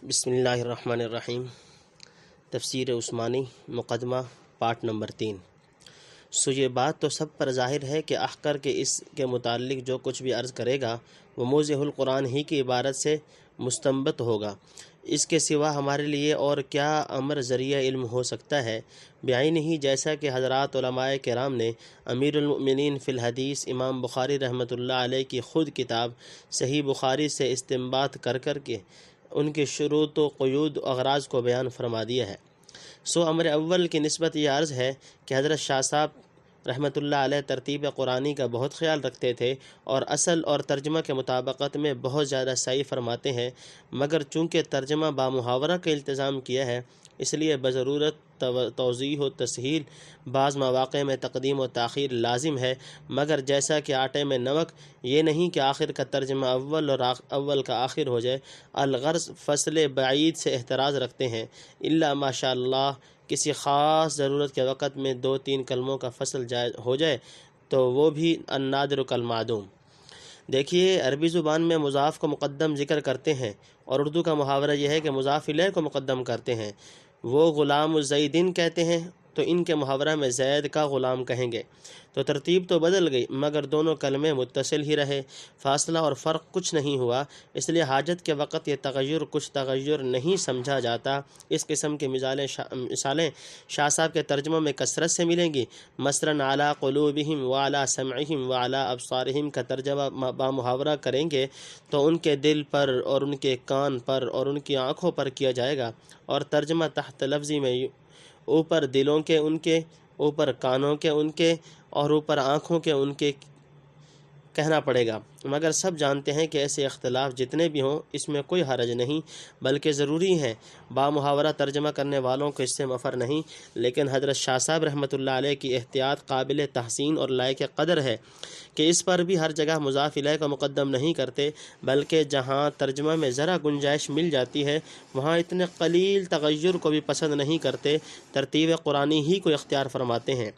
بسم اللہ الرحمن الرحیم۔ تفسیر عثمانی مقدمہ پارٹ نمبر 3۔ یہ بات تو سب پر ظاہر ہے کہ احقر کے اس کے متعلق جو کچھ بھی عرض کرے گا وہ موضح القرآن ہی کی عبارت سے مستنبط ہوگا۔ اس کے سوا ہمارے لیے اور کیا امر ذریعہ علم ہو سکتا ہے؟ بعین ہی جیسا کہ حضرات علماء کرام نے امیر المؤمنین فی الحدیث امام بخاری رحمۃ اللہ علیہ کی خود کتاب صحیح بخاری سے استنباط کر کے ان کے شروط و قیود و اغراض کو بیان فرما دیا ہے۔ امر اول کی نسبت یہ عرض ہے کہ حضرت شاہ صاحب رحمۃ اللہ علیہ ترتیب قرآنی کا بہت خیال رکھتے تھے اور اصل اور ترجمہ کے مطابقت میں بہت زیادہ سعی فرماتے ہیں، مگر چونکہ ترجمہ بامحاورہ کا التزام کیا ہے اس لیے بضرورت توضیح و تسہیل بعض مواقع میں تقدیم و تاخیر لازم ہے، مگر جیسا کہ آٹے میں نمک، یہ نہیں کہ آخر کا ترجمہ اول اور اول کا آخر ہو جائے۔ الغرض فصل بعید سے احتراز رکھتے ہیں، الا ماشاء اللہ کسی خاص ضرورت کے وقت میں 2-3 کلموں کا فصل جائز ہو جائے تو وہ بھی النادر کالمعدوم۔ دیکھیے، عربی زبان میں مضاف کو مقدم ذکر کرتے ہیں اور اردو کا محاورہ یہ ہے کہ مضاف الیہ کو مقدم کرتے ہیں۔ وہ غلام الزیدین کہتے ہیں تو ان کے محاورہ میں زید کا غلام کہیں گے، تو ترتیب تو بدل گئی مگر دونوں کلمے متصل ہی رہے، فاصلہ اور فرق کچھ نہیں ہوا، اس لیے حاجت کے وقت یہ تغیر کچھ تغیر نہیں سمجھا جاتا۔ اس قسم کی مثالیں شاہ صاحب کے ترجموں میں کثرت سے ملیں گی۔ مثلاً علی قلوبہم وعلی سمعہم وعلی ابصارہم کا ترجمہ بامحاورہ کریں گے تو ان کے دل پر اور ان کے کان پر اور ان کی آنکھوں پر کیا جائے گا، اور ترجمہ تحت لفظی میں اوپر دلوں کے ان کے، اوپر کانوں کے ان کے اور اوپر آنکھوں کے ان کے کہنا پڑے گا، مگر سب جانتے ہیں کہ ایسے اختلاف جتنے بھی ہوں اس میں کوئی حرج نہیں بلکہ ضروری ہیں۔ بامحاورہ ترجمہ کرنے والوں کو اس سے مفر نہیں، لیکن حضرت شاہ صاحب رحمۃ اللہ علیہ کی احتیاط قابل تحسین اور لائق قدر ہے کہ اس پر بھی ہر جگہ مضاف الیہ کو مقدم نہیں کرتے، بلکہ جہاں ترجمہ میں ذرا گنجائش مل جاتی ہے وہاں اتنے قلیل تغیر کو بھی پسند نہیں کرتے، ترتیب قرآنی ہی کو اختیار فرماتے ہیں۔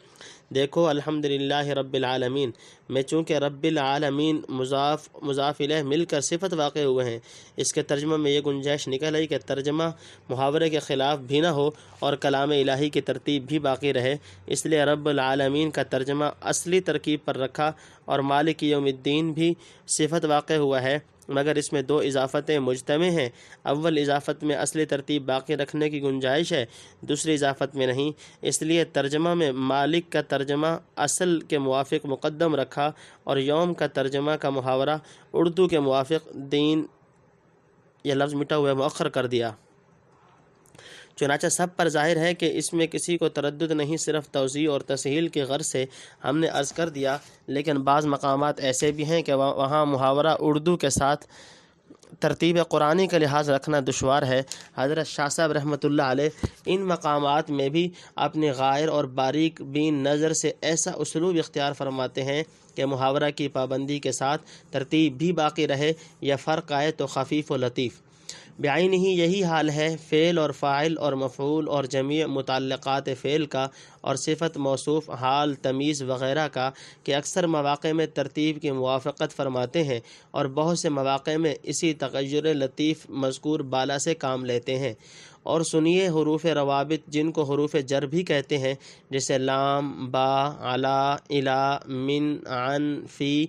دیکھو الحمدللہ رب العالمین میں چونکہ رب العالمین مضاف الیہ مل کر صفت واقع ہوئے ہیں، اس کے ترجمہ میں یہ گنجائش نکل آئی کہ ترجمہ محاورے کے خلاف بھی نہ ہو اور کلام الہی کی ترتیب بھی باقی رہے، اس لیے رب العالمین کا ترجمہ اصلی ترکیب پر رکھا اور مالک یوم الدین بھی صفت واقع ہوا ہے، مگر اس میں 2 اضافتیں مجتمع ہیں۔ اول اضافت میں اصلی ترتیب باقی رکھنے کی گنجائش ہے، دوسری اضافت میں نہیں، اس لیے ترجمہ میں مالک کا ترجمہ اصل کے موافق مقدم رکھا اور یوم کا ترجمہ کا محاورہ اردو کے موافق دین یہ لفظ مٹا ہوا مؤخر کر دیا۔ چنانچہ سب پر ظاہر ہے کہ اس میں کسی کو تردد نہیں، صرف توضیح اور تسہیل کی غرض سے ہم نے عرض کر دیا، لیکن بعض مقامات ایسے بھی ہیں کہ وہاں محاورہ اردو کے ساتھ ترتیب قرآنی کا لحاظ رکھنا دشوار ہے۔ حضرت شاہ صاحب رحمۃ اللہ علیہ ان مقامات میں بھی اپنی غائر اور باریک بین نظر سے ایسا اسلوب اختیار فرماتے ہیں کہ محاورہ کی پابندی کے ساتھ ترتیب بھی باقی رہے یا فرق آئے تو خفیف و لطیف۔ بعین ہی یہی حال ہے فعل اور فاعل اور مفعول اور جمیع متعلقات فعل کا اور صفت موصوف حال تمیز وغیرہ کا، کہ اکثر مواقع میں ترتیب کی موافقت فرماتے ہیں اور بہت سے مواقع میں اسی تغیر لطیف مذکور بالا سے کام لیتے ہیں۔ اور سنیے حروف روابط جن کو حروف جر بھی کہتے ہیں، جیسے لام، با، علا، الا، من، عن، فی،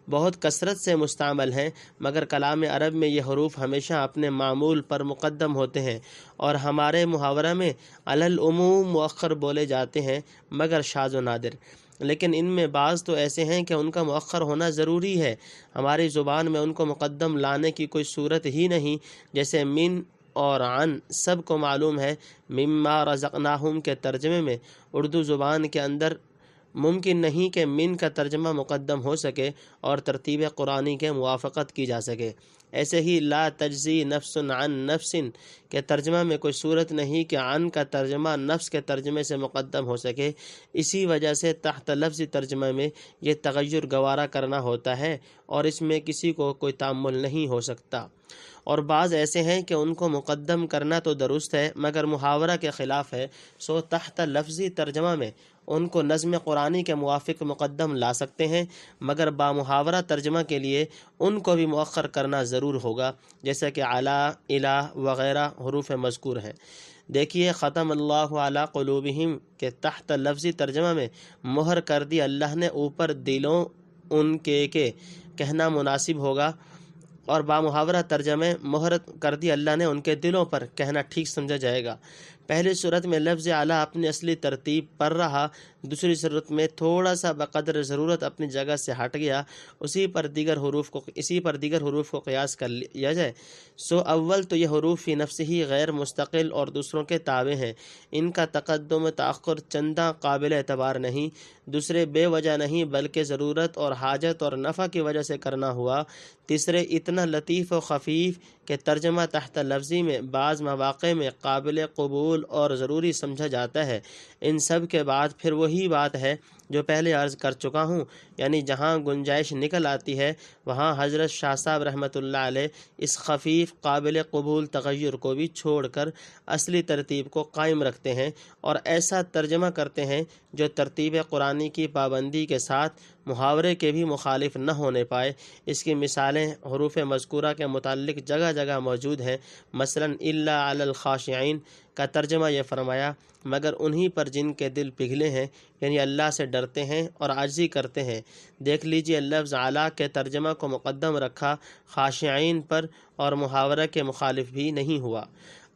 بہت کثرت سے مستعمل ہیں، مگر کلام عرب میں یہ حروف ہمیشہ اپنے معمول پر مقدم ہوتے ہیں اور ہمارے محاورہ میں علی العموم مؤخر بولے جاتے ہیں مگر شاذ و نادر۔ لیکن ان میں بعض تو ایسے ہیں کہ ان کا مؤخر ہونا ضروری ہے، ہماری زبان میں ان کو مقدم لانے کی کوئی صورت ہی نہیں، جیسے من اور عن سب کو معلوم ہے۔ مما رزقناہم کے ترجمے میں اردو زبان کے اندر ممکن نہیں کہ من کا ترجمہ مقدم ہو سکے اور ترتیب قرآنی کے موافقت کی جا سکے۔ ایسے ہی لا تجزی نفس عن نفس کے ترجمہ میں کوئی صورت نہیں کہ عن کا ترجمہ نفس کے ترجمے سے مقدم ہو سکے، اسی وجہ سے تحت لفظی ترجمہ میں یہ تغیر گوارا کرنا ہوتا ہے اور اس میں کسی کو کوئی تعمل نہیں ہو سکتا۔ اور بعض ایسے ہیں کہ ان کو مقدم کرنا تو درست ہے مگر محاورہ کے خلاف ہے، سو تحت لفظی ترجمہ میں ان کو نظم قرآنی کے موافق مقدم لا سکتے ہیں، مگر بامحاورہ ترجمہ کے لیے ان کو بھی مؤخر کرنا ضرور ہوگا، جیسا کہ علی، الہ وغیرہ حروف مذکور ہیں۔ دیکھیے ختم اللہ علی قلوبہم کے تحت لفظی ترجمہ میں مہر کر دی اللہ نے اوپر دلوں ان کے کہنا مناسب ہوگا، اور بامحاورہ ترجمہ مہر کر دی اللہ نے ان کے دلوں پر کہنا ٹھیک سمجھا جائے گا۔ پہلی صورت میں لفظ اعلیٰ اپنی اصلی ترتیب پر رہا، دوسری صورت میں تھوڑا سا بقدر ضرورت اپنی جگہ سے ہٹ گیا، اسی پر دیگر حروف کو قیاس کر لیا جائے۔ سو اول تو یہ حروف فی نفس ہی غیر مستقل اور دوسروں کے تابع ہیں، ان کا تقدم و تأخر چنداں قابل اعتبار نہیں، دوسرے بے وجہ نہیں بلکہ ضرورت اور حاجت اور نفع کی وجہ سے کرنا ہوا، تیسرے اتنا لطیف و خفیف کہ ترجمہ تحت لفظی میں بعض مواقع میں قابل قبول اور ضروری سمجھا جاتا ہے۔ ان سب کے بعد پھر وہی بات ہے جو پہلے عرض کر چکا ہوں، یعنی جہاں گنجائش نکل آتی ہے وہاں حضرت شاہ صاحب رحمۃ اللہ علیہ اس خفیف قابل قبول تغیر کو بھی چھوڑ کر اصلی ترتیب کو قائم رکھتے ہیں اور ایسا ترجمہ کرتے ہیں جو ترتیب قرآنی کی پابندی کے ساتھ محاورے کے بھی مخالف نہ ہونے پائے۔ اس کی مثالیں حروف مذکورہ کے متعلق جگہ جگہ موجود ہیں۔ مثلاً الا علی الخاشعین کا ترجمہ یہ فرمایا مگر انہی پر جن کے دل پگھلے ہیں، یعنی اللہ سے ڈرتے ہیں اور عاجزی کرتے ہیں۔ دیکھ لیجئے لفظ اعلیٰ کے ترجمہ کو مقدم رکھا خاشعین پر اور محاورہ کے مخالف بھی نہیں ہوا۔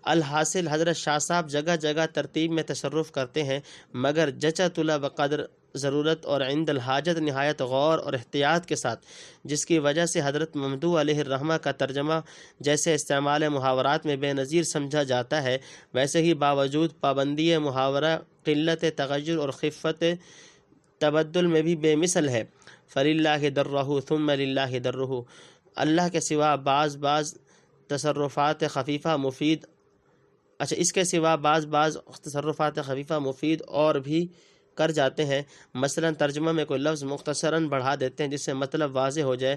الحاصل حضرت شاہ صاحب جگہ جگہ ترتیب میں تصرف کرتے ہیں مگر جچا تلا بقدر ضرورت اور عند الحاجت نہایت غور اور احتیاط کے ساتھ، جس کی وجہ سے حضرت ممدوح علیہ الرحمہ کا ترجمہ جیسے استعمال محاورات میں بے نظیر سمجھا جاتا ہے، ویسے ہی باوجود پابندی محاورہ قلت تغیر اور خفت تبدل میں بھی بے مثل ہے۔ فللہ درہ ثم للہ درہ، اللہ کے سوا بعض تصرفات خفیفہ مفید اس کے سوا بعض تصرفات خفیفہ مفید اور بھی کر جاتے ہیں۔ مثلا ترجمہ میں کوئی لفظ مختصراً بڑھا دیتے ہیں جس سے مطلب واضح ہو جائے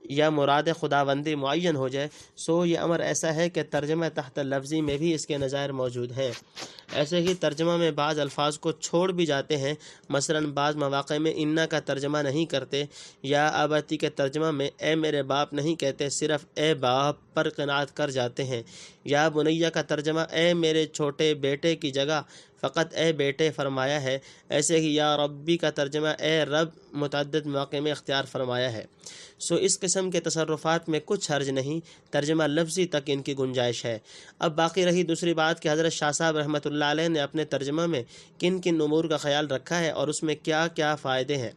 یا مراد خداوندی معین ہو جائے، سو یہ امر ایسا ہے کہ ترجمہ تحت لفظی میں بھی اس کے نظائر موجود ہیں۔ ایسے ہی ترجمہ میں بعض الفاظ کو چھوڑ بھی جاتے ہیں، مثلاً بعض مواقع میں انا کا ترجمہ نہیں کرتے، یا ابتی کے ترجمہ میں اے میرے باپ نہیں کہتے، صرف اے باپ پر قناعت کر جاتے ہیں، یا بنیہ کا ترجمہ اے میرے چھوٹے بیٹے کی جگہ فقط اے بیٹے فرمایا ہے۔ ایسے ہی یا ربی کا ترجمہ اے رب متعدد مواقع میں اختیار فرمایا ہے۔ سو اس قسم کے تصرفات میں کچھ حرج نہیں، ترجمہ لفظی تک ان کی گنجائش ہے۔ اب باقی رہی دوسری بات کہ حضرت شاہ صاحب رحمۃ اللہ علیہ نے اپنے ترجمہ میں کن کن امور کا خیال رکھا ہے اور اس میں کیا کیا فائدے ہیں۔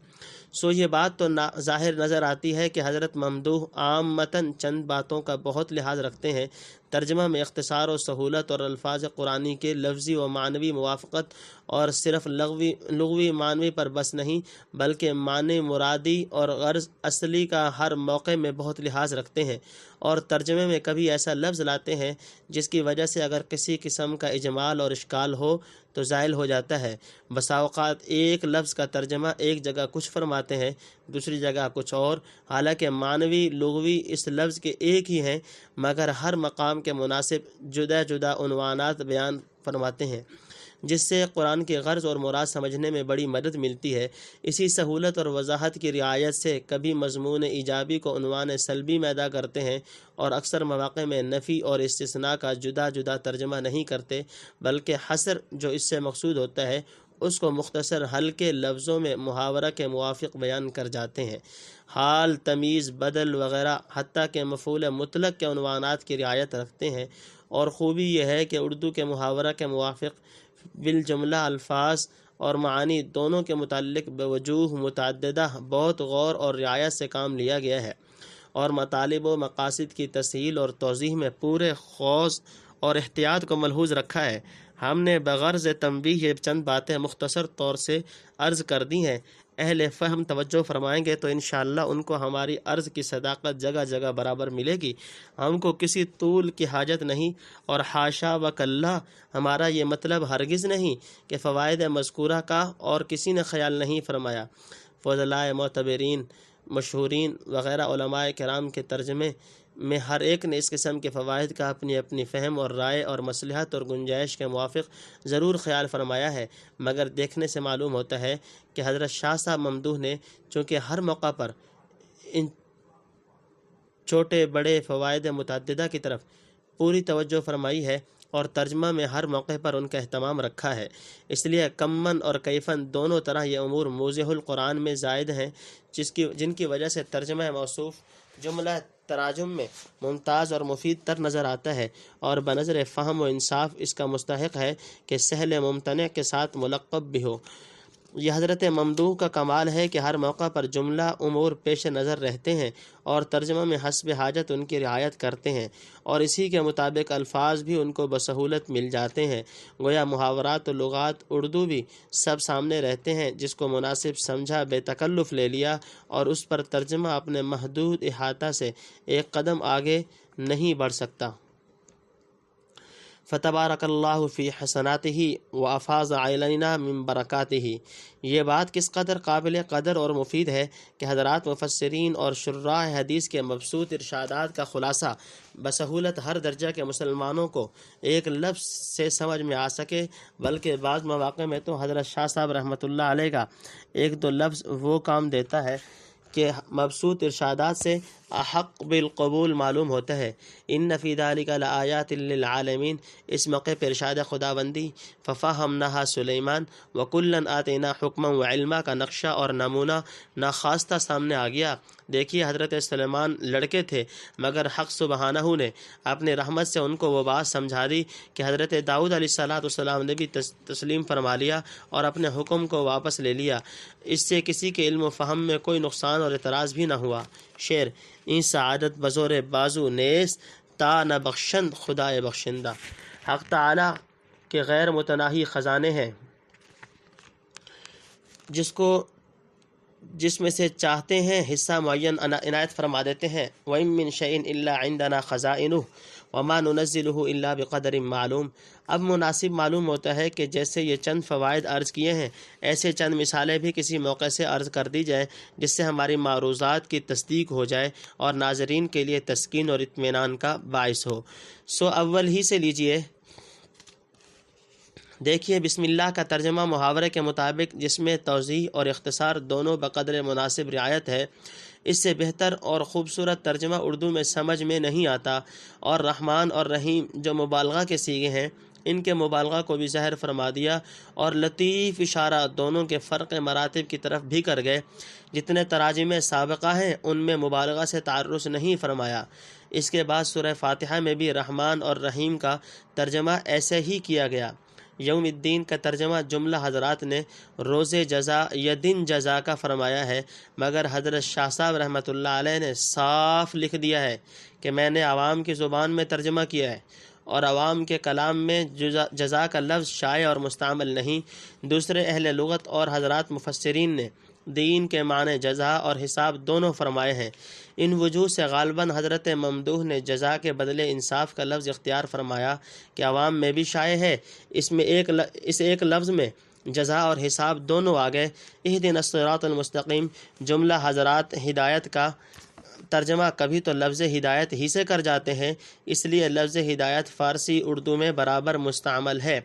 سو یہ بات تو ظاہر نظر آتی ہے کہ حضرت ممدوح عامتاً چند باتوں کا بہت لحاظ رکھتے ہیں۔ ترجمہ میں اختصار و سہولت اور الفاظ قرآنی کے لفظی و معنوی موافقت اور صرف لغوی معنوی پر بس نہیں بلکہ معنی مرادی اور غرض اصلی کا ہر موقع میں بہت لحاظ رکھتے ہیں، اور ترجمے میں کبھی ایسا لفظ لاتے ہیں جس کی وجہ سے اگر کسی قسم کا اجمال اور اشکال ہو تو زائل ہو جاتا ہے۔ بسا اوقات ایک لفظ کا ترجمہ ایک جگہ کچھ فرماتے ہیں، دوسری جگہ کچھ اور، حالانکہ معنوی لغوی اس لفظ کے ایک ہی ہیں مگر ہر مقام کے مناسب جدا جدا عنوانات بیان فرماتے ہیں، جس سے قرآن کی غرض اور مراد سمجھنے میں بڑی مدد ملتی ہے۔ اسی سہولت اور وضاحت کی رعایت سے کبھی مضمون ایجابی کو عنوان سلبی میں ادا کرتے ہیں اور اکثر مواقع میں نفی اور استثناء کا جدا جدا ترجمہ نہیں کرتے بلکہ حصر جو اس سے مقصود ہوتا ہے اس کو مختصر ہلکے لفظوں میں محاورہ کے موافق بیان کر جاتے ہیں۔ حال، تمیز، بدل وغیرہ حتیٰ کہ مفعول مطلق کے عنوانات کی رعایت رکھتے ہیں، اور خوبی یہ ہے کہ اردو کے محاورہ کے موافق بالجملہ الفاظ اور معانی دونوں کے متعلق بوجوہ متعددہ بہت غور اور رعایت سے کام لیا گیا ہے، اور مطالب و مقاصد کی تسہیل اور توضیح میں پورے خوض اور احتیاط کو ملحوظ رکھا ہے۔ ہم نے بغرض تنبیہ یہ چند باتیں مختصر طور سے عرض کر دی ہیں، اہل فہم توجہ فرمائیں گے تو انشاءاللہ ان کو ہماری عرض کی صداقت جگہ جگہ برابر ملے گی۔ ہم کو کسی طول کی حاجت نہیں، اور حاشا و کلّا ہمارا یہ مطلب ہرگز نہیں کہ فوائد مذکورہ کا اور کسی نے خیال نہیں فرمایا۔ فضلاء معتبرین، مشہورین وغیرہ علماء کرام کے ترجمے میں ہر ایک نے اس قسم کے فوائد کا اپنی اپنی فہم اور رائے اور مصلحت اور گنجائش کے موافق ضرور خیال فرمایا ہے، مگر دیکھنے سے معلوم ہوتا ہے کہ حضرت شاہ صاحب ممدوح نے چونکہ ہر موقع پر ان چھوٹے بڑے فوائد متعددہ کی طرف پوری توجہ فرمائی ہے اور ترجمہ میں ہر موقع پر ان کا اہتمام رکھا ہے، اس لیے کمن اور کیفن دونوں طرح یہ امور موضح القرآن میں زائد ہیں، جن کی وجہ سے ترجمہ موصوف جملہ تراجم میں ممتاز اور مفید تر نظر آتا ہے اور بنظر فہم و انصاف اس کا مستحق ہے کہ سہل ممتنع کے ساتھ ملقب بھی ہو۔ یہ حضرت ممدوح کا کمال ہے کہ ہر موقع پر جملہ امور پیش نظر رہتے ہیں اور ترجمہ میں حسب حاجت ان کی رعایت کرتے ہیں، اور اسی کے مطابق الفاظ بھی ان کو بسہولت مل جاتے ہیں، گویا محاورات و لغات اردو بھی سب سامنے رہتے ہیں، جس کو مناسب سمجھا بے تکلف لے لیا اور اس پر ترجمہ اپنے محدود احاطہ سے ایک قدم آگے نہیں بڑھ سکتا۔ فتبارک اللہ فی حسناتہ وافاض علینا من برکاتہ۔ یہ بات کس قدر قابل قدر اور مفید ہے کہ حضرات مفسرین اور شراح حدیث کے مبسوط ارشادات کا خلاصہ بسہولت ہر درجہ کے مسلمانوں کو ایک لفظ سے سمجھ میں آ سکے، بلکہ بعض مواقع میں تو حضرت شاہ صاحب رحمۃ اللہ علیہ کا ایک دو لفظ وہ کام دیتا ہے کہ مبسوط ارشادات سے احق بالقبول معلوم ہوتا ہے۔ ان فی ذلک لآیات للعالمین، اس موقع پر ارشاد خداوندی ففہمناہا سلیمان وکلا آتینا حکما وعلما کا نقشہ اور نمونہ ناخواستہ سامنے آ گیا۔ دیکھیے حضرت سلیمان لڑکے تھے، مگر حق سبحانہ نے اپنے رحمت سے ان کو وہ بات سمجھا دی کہ حضرت داؤد علیہ السلام نے بھی تسلیم فرما لیا اور اپنے حکم کو واپس لے لیا۔ اس سے کسی کے علم و فہم میں کوئی نقصان اور اعتراض بھی نہ ہوا۔ شعر: این سعادت بزور بازو نیست تا نہ بخشند خدائے بخشندہ۔ حق تعالی کے غیر متناہی خزانے ہیں، جس میں سے چاہتے ہیں حصہ معین عنایت فرما دیتے ہیں۔ وَإِن مِّن شَيْءٍ إِلَّا عِندَنَا خَزَائِنُهُ وَمَا نُنَزِّلُهُ إِلَّا بِقَدَرٍ معلوم۔ اب مناسب معلوم ہوتا ہے کہ جیسے یہ چند فوائد عرض کیے ہیں، ایسے چند مثالیں بھی کسی موقع سے عرض کر دی جائیں جس سے ہماری معروضات کی تصدیق ہو جائے اور ناظرین کے لیے تسکین اور اطمینان کا باعث ہو۔ سو اول ہی سے لیجئے۔ دیکھیے بسم اللہ کا ترجمہ محاورے کے مطابق، جس میں توضیح اور اختصار دونوں بقدر مناسب رعایت ہے، اس سے بہتر اور خوبصورت ترجمہ اردو میں سمجھ میں نہیں آتا، اور رحمان اور رحیم جو مبالغہ کے صیغے ہیں، ان کے مبالغہ کو بھی ظاہر فرما دیا اور لطیف اشارہ دونوں کے فرق مراتب کی طرف بھی کر گئے۔ جتنے تراجم سابقہ ہیں ان میں مبالغہ سے تعرض نہیں فرمایا۔ اس کے بعد سورہ فاتحہ میں بھی رحمان اور رحیم کا ترجمہ ایسے ہی کیا گیا۔ یوم الدین کا ترجمہ جملہ حضرات نے روز جزا یا دن جزا کا فرمایا ہے، مگر حضرت شاہ صاحب رحمۃ اللہ علیہ نے صاف لکھ دیا ہے کہ میں نے عوام کی زبان میں ترجمہ کیا ہے اور عوام کے کلام میں جزا کا لفظ شائع اور مستعمل نہیں۔ دوسرے اہل لغت اور حضرات مفسرین نے دین کے معنی جزا اور حساب دونوں فرمائے ہیں۔ ان وجوہ سے غالباً حضرت ممدوح نے جزا کے بدلے انصاف کا لفظ اختیار فرمایا کہ عوام میں بھی شائع ہے۔ اس ایک لفظ میں جزا اور حساب دونوں آ گئے۔ اہدنا الصراط المستقیم جملہ حضرات ہدایت کا ترجمہ کبھی تو لفظ ہدایت ہی سے کر جاتے ہیں، اس لیے لفظ ہدایت فارسی اردو میں برابر مستعمل ہے،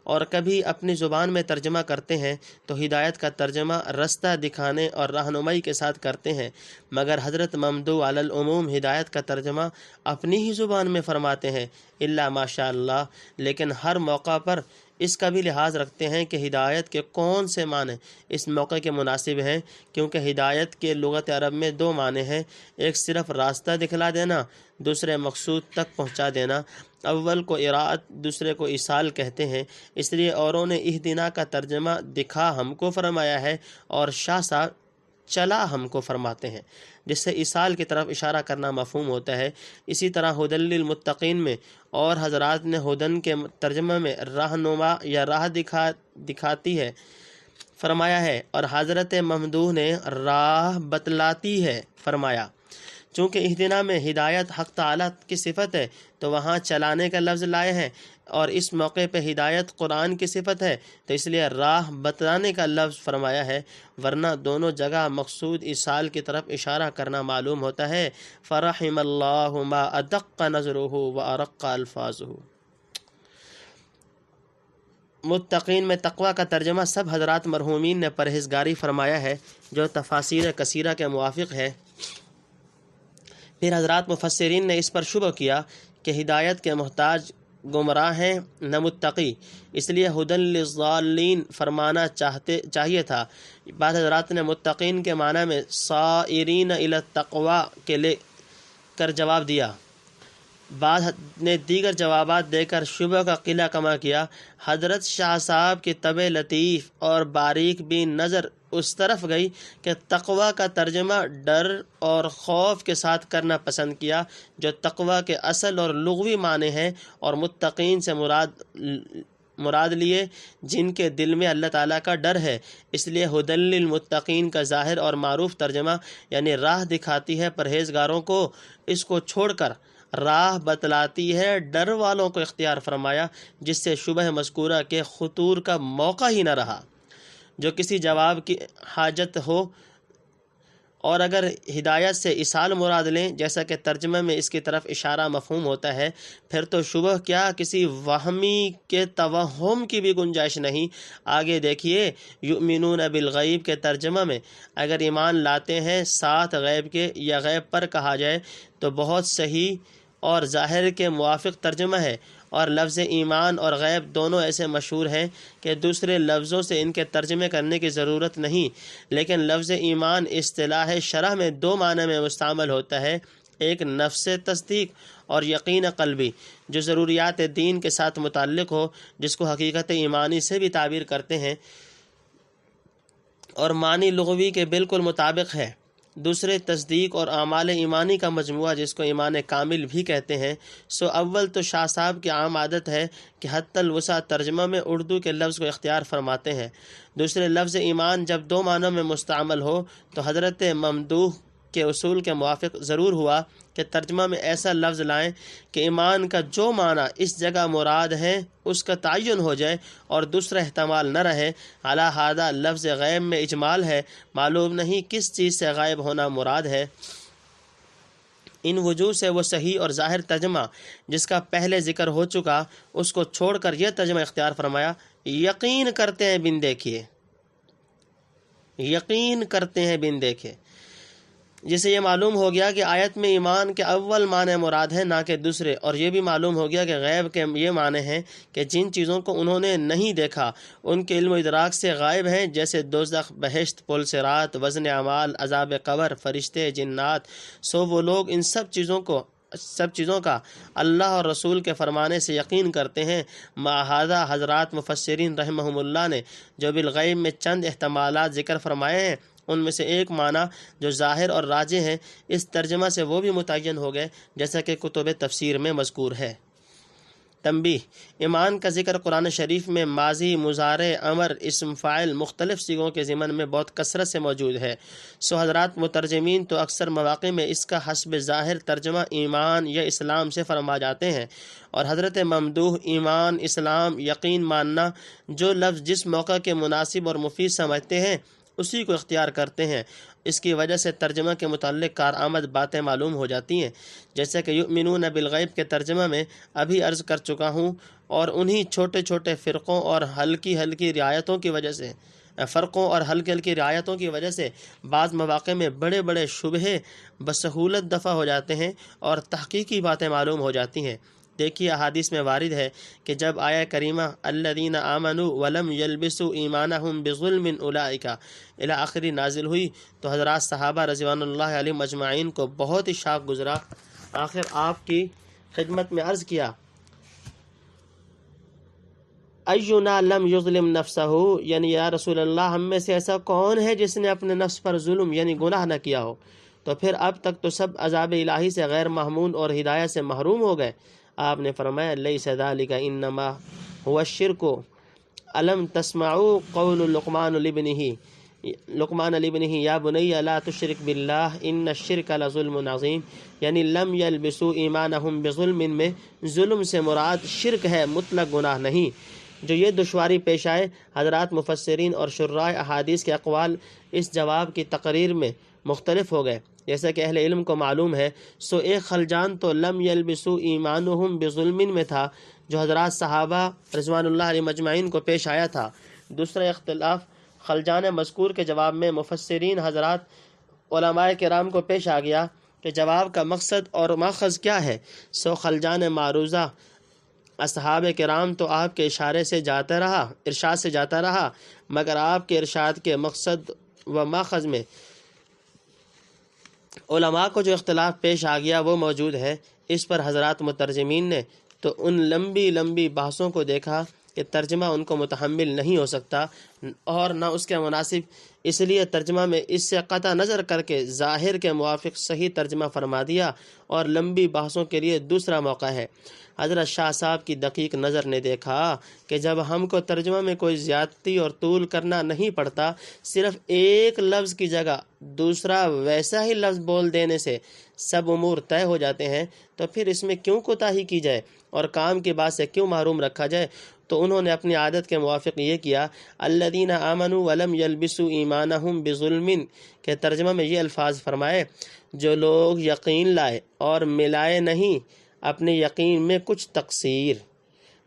اور کبھی اپنی زبان میں ترجمہ کرتے ہیں تو ہدایت کا ترجمہ رستہ دکھانے اور رہنمائی کے ساتھ کرتے ہیں، مگر حضرت ممدوح علی العموم ہدایت کا ترجمہ اپنی ہی زبان میں فرماتے ہیں، الا ماشاء اللہ، لیکن ہر موقع پر اس کا بھی لحاظ رکھتے ہیں کہ ہدایت کے کون سے معنی اس موقع کے مناسب ہیں، کیونکہ ہدایت کے لغت عرب میں دو معنی ہیں، ایک صرف راستہ دکھلا دینا، دوسرے مقصود تک پہنچا دینا۔ اول کو اراءت، دوسرے کو ایصال کہتے ہیں، اس لیے اوروں نے اہدنا کا ترجمہ دکھا ہم کو فرمایا ہے اور شاہ صاحب چلا ہم کو فرماتے ہیں، جس سے ایصال کی طرف اشارہ کرنا مفہوم ہوتا ہے۔ اسی طرح ہدی للمتقین میں اور حضرات نے ہدن کے ترجمہ میں رہنما یا راہ دکھاتی ہے فرمایا ہے، اور حضرت ممدوح نے راہ بتلاتی ہے فرمایا۔ چونکہ اہدنا میں ہدایت حق تعالیٰ کی صفت ہے تو وہاں چلانے کا لفظ لائے ہیں، اور اس موقع پہ ہدایت قرآن کی صفت ہے تو اس لیے راہ بتلانے کا لفظ فرمایا ہے، ورنہ دونوں جگہ مقصود ایصال کی طرف اشارہ کرنا معلوم ہوتا ہے۔ فرحم اللہ ما ادق نظرہ و ارق الفاظہ۔ متقین میں تقوی کا ترجمہ سب حضرات مرحومین نے پرہیزگاری فرمایا ہے، جو تفاسیر کثیرہ کے موافق ہے۔ پھر حضرات مفسرین نے اس پر شبہ کیا کہ ہدایت کے محتاج گمراہ ہیں نہ متقی، اس لیے ہدی للضالین فرمانا چاہیے تھا۔ بعض حضرات نے متقین کے معنی میں صائرین الی التقوی کے لے کر جواب دیا، بعض نے دیگر جوابات دے کر شبہ کا قلعہ کما کیا۔ حضرت شاہ صاحب کی طبع لطیف اور باریک بین نظر اس طرف گئی کہ تقوی کا ترجمہ ڈر اور خوف کے ساتھ کرنا پسند کیا، جو تقوی کے اصل اور لغوی معنی ہیں، اور متقین سے مراد لیے جن کے دل میں اللہ تعالیٰ کا ڈر ہے۔ اس لیے ہدی للمتقین کا ظاہر اور معروف ترجمہ یعنی راہ دکھاتی ہے پرہیزگاروں کو، اس کو چھوڑ کر راہ بتلاتی ہے ڈر والوں کو اختیار فرمایا، جس سے شبہ مذکورہ کے خطور کا موقع ہی نہ رہا۔ جو کسی جواب کی حاجت ہو اور اگر ہدایت سے ایصال مراد لیں، جیسا کہ ترجمہ میں اس کی طرف اشارہ مفہوم ہوتا ہے، پھر تو شبہ کیا کسی وہمی کے توہم کی بھی گنجائش نہیں۔ آگے دیکھیے، یؤمنون بالغیب کے ترجمہ میں اگر ایمان لاتے ہیں ساتھ غیب کے یا غیب پر کہا جائے تو بہت صحیح اور ظاہر کے موافق ترجمہ ہے، اور لفظ ایمان اور غیب دونوں ایسے مشہور ہیں کہ دوسرے لفظوں سے ان کے ترجمے کرنے کی ضرورت نہیں۔ لیکن لفظ ایمان اصطلاح شرح میں دو معنی میں مستعمل ہوتا ہے، ایک نفس تصدیق اور یقین قلبی جو ضروریات دین کے ساتھ متعلق ہو، جس کو حقیقت ایمانی سے بھی تعبیر کرتے ہیں اور معنی لغوی کے بالکل مطابق ہے۔ دوسرے تصدیق اور اعمال ایمانی کا مجموعہ جس کو ایمان کامل بھی کہتے ہیں۔ سو اول تو شاہ صاحب کی عام عادت ہے کہ حتی الوسع ترجمہ میں اردو کے لفظ کو اختیار فرماتے ہیں۔ دوسرے لفظ ایمان جب دو معنوں میں مستعمل ہو تو حضرت ممدوح کے اصول کے موافق ضرور ہوا کہ ترجمہ میں ایسا لفظ لائیں کہ ایمان کا جو معنی اس جگہ مراد ہے اس کا تعین ہو جائے اور دوسرا احتمال نہ رہے۔ علی ھذا لفظ غیب میں اجمال ہے، معلوم نہیں کس چیز سے غائب ہونا مراد ہے۔ ان وجوہ سے وہ صحیح اور ظاہر ترجمہ جس کا پہلے ذکر ہو چکا اس کو چھوڑ کر یہ ترجمہ اختیار فرمایا، یقین کرتے ہیں بن دیکھیے، یقین کرتے ہیں بن دیکھے، جس سے یہ معلوم ہو گیا کہ آیت میں ایمان کے اول معنی مراد ہے نہ کہ دوسرے، اور یہ بھی معلوم ہو گیا کہ غیب کے یہ معنی ہیں کہ جن چیزوں کو انہوں نے نہیں دیکھا ان کے علم و ادراک سے غائب ہیں، جیسے دوزخ، بہشت، پل صراط، وزن اعمال، عذاب قبر، فرشتے، جنات۔ سو وہ لوگ ان سب چیزوں کا اللہ اور رسول کے فرمانے سے یقین کرتے ہیں۔ معاذا حضرات مفسرین رحمہم اللہ نے جو بالغیب میں چند احتمالات ذکر فرمائے ہیں، ان میں سے ایک معنی جو ظاہر اور راجح ہیں اس ترجمہ سے وہ بھی متعین ہو گئے جیسا کہ کتب تفسیر میں مذکور ہے۔ تنبیہ: ایمان کا ذکر قرآن شریف میں ماضی، مضارع، امر، اسم فاعل مختلف صیغوں کے ضمن میں بہت کثرت سے موجود ہے۔ سو حضرات مترجمین تو اکثر مواقع میں اس کا حسب ظاہر ترجمہ ایمان یا اسلام سے فرما جاتے ہیں، اور حضرت ممدوح ایمان، اسلام، یقین ماننا جو لفظ جس موقع کے مناسب اور مفید سمجھتے ہیں اسی کو اختیار کرتے ہیں۔ اس کی وجہ سے ترجمہ کے متعلق کارآمد باتیں معلوم ہو جاتی ہیں، جیسے کہ یؤمنون بالغیب کے ترجمہ میں ابھی عرض کر چکا ہوں، اور انہی چھوٹے چھوٹے فرقوں اور ہلکی ہلکی رعایتوں کی وجہ سے بعض مواقع میں بڑے بڑے شبہے بسہولت دفع ہو جاتے ہیں اور تحقیقی باتیں معلوم ہو جاتی ہیں۔ دیکھیے احادیث میں وارد ہے کہ جب آیہ کریمہ الذین آمنوا ولم یلبسوا ایمانہم بظلم اولئک الی آخری نازل ہوئی تو حضرات صحابہ رضوان اللہ علیہم اجمعین کو بہت ہی شاق گزرا۔ آخر آپ کی خدمت میں عرض کیا، اینا لم یظلم نفسہ، یعنی یا رسول اللہ ہم میں سے ایسا کون ہے جس نے اپنے نفس پر ظلم یعنی گناہ نہ کیا ہو؟ تو پھر اب تک تو سب عذاب الہی سے غیر محمون اور ہدایت سے محروم ہو گئے۔ آپ نے فرمایا لیس ذلک انما هو الشرک، الم تسمعوا قول لقمان لابنہ، لقمان علی بنہ یا بنی لا تشرک باللہ ان الشرک لظلم عظیم، یعنی لم یلبسوا ایمانہم بظلم میں ظلم سے مراد شرک ہے، مطلق گناہ نہیں۔ جو یہ دشواری پیش آئے، حضرات مفسرین اور شراح احادیث کے اقوال اس جواب کی تقریر میں مختلف ہو گئے، جیسا کہ اہل علم کو معلوم ہے۔ سو ایک خلجان تو لم یلبسوا ایمانہم بظلم میں تھا جو حضرات صحابہ رضوان اللہ علیہ مجمعین کو پیش آیا تھا۔ دوسرا اختلاف خلجان مذکور کے جواب میں مفسرین حضرات علماء کرام کو پیش آ گیا کہ جواب کا مقصد اور ماخذ کیا ہے۔ سو خلجان معروضہ اصحاب کرام تو آپ کے ارشاد سے جاتا رہا، مگر آپ کے ارشاد کے مقصد و ماخذ میں علماء کو جو اختلاف پیش آ گیا وہ موجود ہے۔ اس پر حضرات مترجمین نے تو ان لمبی بحثوں کو دیکھا کہ ترجمہ ان کو متحمل نہیں ہو سکتا اور نہ اس کے مناسب، اس لیے ترجمہ میں اس سے قطع نظر کر کے ظاہر کے موافق صحیح ترجمہ فرما دیا، اور لمبی بحثوں کے لیے دوسرا موقع ہے۔ حضرت شاہ صاحب کی دقیق نظر نے دیکھا کہ جب ہم کو ترجمہ میں کوئی زیادتی اور طول کرنا نہیں پڑتا، صرف ایک لفظ کی جگہ دوسرا ویسا ہی لفظ بول دینے سے سب امور طے ہو جاتے ہیں، تو پھر اس میں کیوں کوتاہی کی جائے اور کام کی بات سے کیوں محروم رکھا جائے؟ تو انہوں نے اپنی عادت کے موافق یہ کیا، الذین آمنوا ولم یلبسوا ایمانہم بظلم کے ترجمہ میں یہ الفاظ فرمائے، جو لوگ یقین لائے اور ملائے نہیں اپنے یقین میں کچھ تقصیر،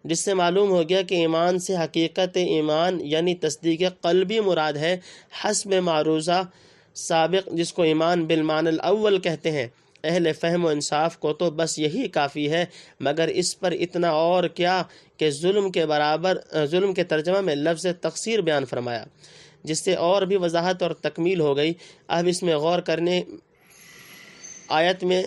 جس سے معلوم ہو گیا کہ ایمان سے حقیقت ایمان یعنی تصدیق قلبی مراد ہے، حسب معروضہ سابق جس کو ایمان بالمعنی الاول کہتے ہیں۔ اہل فہم و انصاف کو تو بس یہی کافی ہے، مگر اس پر اتنا اور کیا کہ ظلم کے ترجمہ میں لفظ تقصیر بیان فرمایا، جس سے اور بھی وضاحت اور تکمیل ہو گئی۔ اب اس میں غور کرنے، آیت میں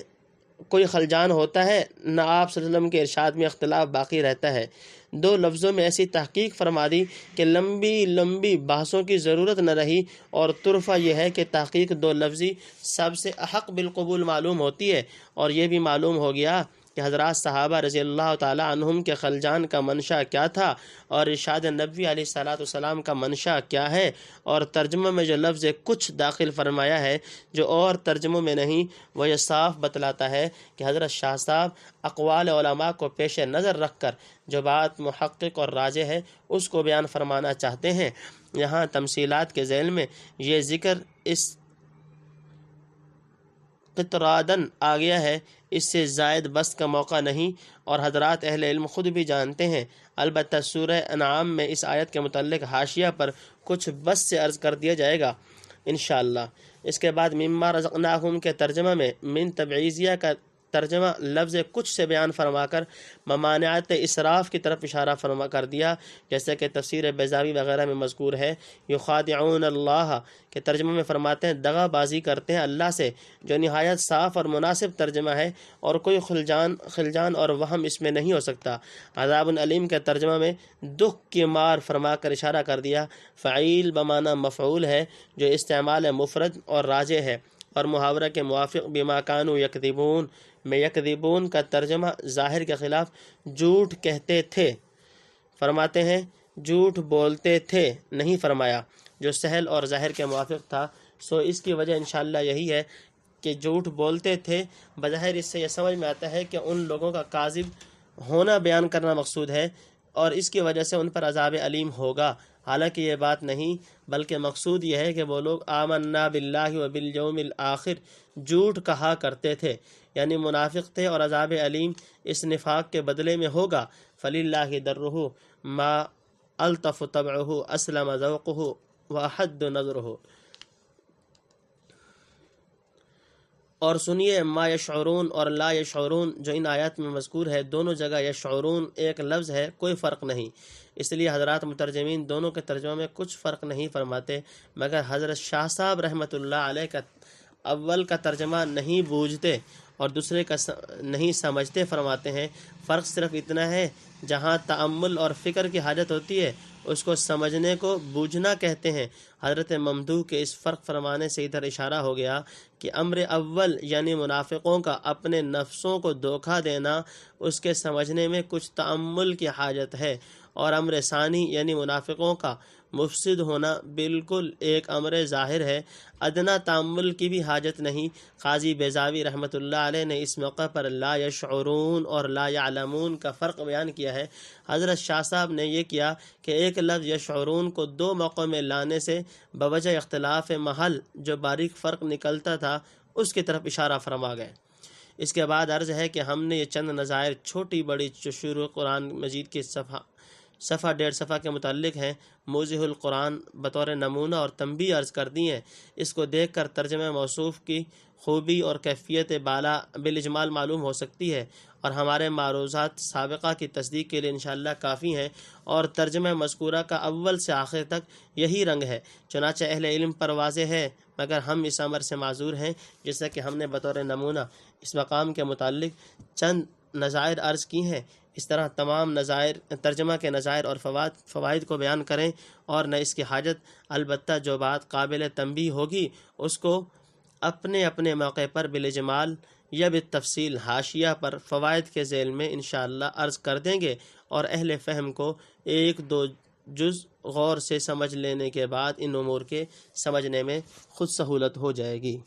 کوئی خلجان ہوتا ہے، نہ آپ صلی اللہ علیہ وسلم کے ارشاد میں اختلاف باقی رہتا ہے۔ دو لفظوں میں ایسی تحقیق فرما دی کہ لمبی بحثوں کی ضرورت نہ رہی، اور طرفہ یہ ہے کہ تحقیق دو لفظی سب سے احق بالقبول معلوم ہوتی ہے، اور یہ بھی معلوم ہو گیا کہ حضرات صحابہ رضی اللہ تعالی عنہم کے خلجان کا منشا کیا تھا اور ارشاد نبوی علیہ الصلوۃ والسلام کا منشا کیا ہے، اور ترجمہ میں جو لفظ کچھ داخل فرمایا ہے جو اور ترجموں میں نہیں، وہ یہ صاف بتلاتا ہے کہ حضرت شاہ صاحب اقوال علماء کو پیش نظر رکھ کر جو بات محقق اور راجح ہے اس کو بیان فرمانا چاہتے ہیں۔ یہاں تمثیلات کے ذیل میں یہ ذکر اس قطرادن آ گیا ہے، اس سے زائد بس کا موقع نہیں، اور حضرات اہل علم خود بھی جانتے ہیں۔ البتہ سورہ انعام میں اس آیت کے متعلق حاشیہ پر کچھ بس سے عرض کر دیا جائے گا انشاءاللہ۔ اس کے بعد مما رزقناہم کے ترجمہ میں من تبعیضیہ کا ترجمہ لفظ کچھ سے بیان فرما کر ممانعت اسراف کی طرف اشارہ فرما کر دیا، جیسے کہ تفسیر بیضاوی وغیرہ میں مذکور ہے۔ یخادعون اللہ کے ترجمہ میں فرماتے ہیں دغا بازی کرتے ہیں اللہ سے، جو نہایت صاف اور مناسب ترجمہ ہے، اور کوئی خلجان اور وہم اس میں نہیں ہو سکتا۔ عذاب علیم کے ترجمہ میں دکھ کی مار فرما کر اشارہ کر دیا۔ فعیل بمعنی مفعول ہے جو استعمال مفرد اور راجع ہے، اور محاورہ کے موافق بما کانوا یکذبون میں یکذبون کا ترجمہ ظاہر کے خلاف جھوٹ کہتے تھے فرماتے ہیں، جھوٹ بولتے تھے نہیں فرمایا، جو سہل اور ظاہر کے موافق تھا۔ سو اس کی وجہ انشاءاللہ یہی ہے کہ جھوٹ بولتے تھے، بظاہر اس سے یہ سمجھ میں آتا ہے کہ ان لوگوں کا کاذب ہونا بیان کرنا مقصود ہے، اور اس کی وجہ سے ان پر عذاب علیم ہوگا۔ حالانکہ یہ بات نہیں، بلکہ مقصود یہ ہے کہ وہ لوگ آمنا باللہ و بالیوم الآخر جھوٹ کہا کرتے تھے، یعنی منافق تھے، اور عذاب علیم اس نفاق کے بدلے میں ہوگا۔ فللہ درہ ما الطف طبعہ اسلم ذوقہ واحد نظرہ۔ اور سنیے ما یشعرون اور لا یشعرون جو ان آیات میں مذکور ہے، دونوں جگہ یشعرون ایک لفظ ہے، کوئی فرق نہیں۔ اس لیے حضرات مترجمین دونوں کے ترجمہ میں کچھ فرق نہیں فرماتے، مگر حضرت شاہ صاحب رحمۃ اللہ علیہ کا اول کا ترجمہ نہیں بوجھتے اور دوسرے کا نہیں سمجھتے فرماتے ہیں۔ فرق صرف اتنا ہے، جہاں تأمل اور فکر کی حاجت ہوتی ہے اس کو سمجھنے کو بوجھنا کہتے ہیں، حضرت ممدوح کے اس فرق فرمانے سے ادھر اشارہ ہو گیا کہ امر اول یعنی منافقوں کا اپنے نفسوں کو دھوکہ دینا اس کے سمجھنے میں کچھ تأمل کی حاجت ہے، اور امر ثانی یعنی منافقوں کا مفسد ہونا بالکل ایک امر ظاہر ہے، ادنا تأمل کی بھی حاجت نہیں۔ قاضی بیضاوی رحمۃ اللہ علیہ نے اس موقع پر لا یشعرون اور لا یعلمون کا فرق بیان کیا ہے۔ حضرت شاہ صاحب نے یہ کیا کہ ایک لفظ یشعرون کو دو موقعوں میں لانے سے بوجہ اختلاف محل جو باریک فرق نکلتا تھا اس کی طرف اشارہ فرما گئے۔ اس کے بعد عرض ہے کہ ہم نے یہ چند نظائر چھوٹی بڑی جو شروع قرآن مجید کے صفحہ 1.5 صفحہ کے متعلق ہیں موضح القرآن بطور نمونہ اور تنبیہ عرض کر دی ہیں۔ اس کو دیکھ کر ترجمہ موصوف کی خوبی اور کیفیت بالا بالاجمال معلوم ہو سکتی ہے، اور ہمارے معروضات سابقہ کی تصدیق کے لیے انشاءاللہ کافی ہیں، اور ترجمہ مذکورہ کا اول سے آخر تک یہی رنگ ہے، چنانچہ اہل علم پر واضح ہے، مگر ہم اس امر سے معذور ہیں جیسا کہ ہم نے بطور نمونہ اس مقام کے متعلق چند نظائر عرض کی ہیں۔ اس طرح تمام نظائر ترجمہ کے نظائر اور فوائد کو بیان کریں، اور نہ اس کی حاجت، البتہ جو بات قابل تنبیہ ہوگی اس کو اپنے اپنے موقع پر بالاجمال یا بالتفصیل حاشیہ پر فوائد کے ذیل میں انشاءاللہ عرض کر دیں گے، اور اہل فہم کو ایک دو جز غور سے سمجھ لینے کے بعد ان امور کے سمجھنے میں خود سہولت ہو جائے گی۔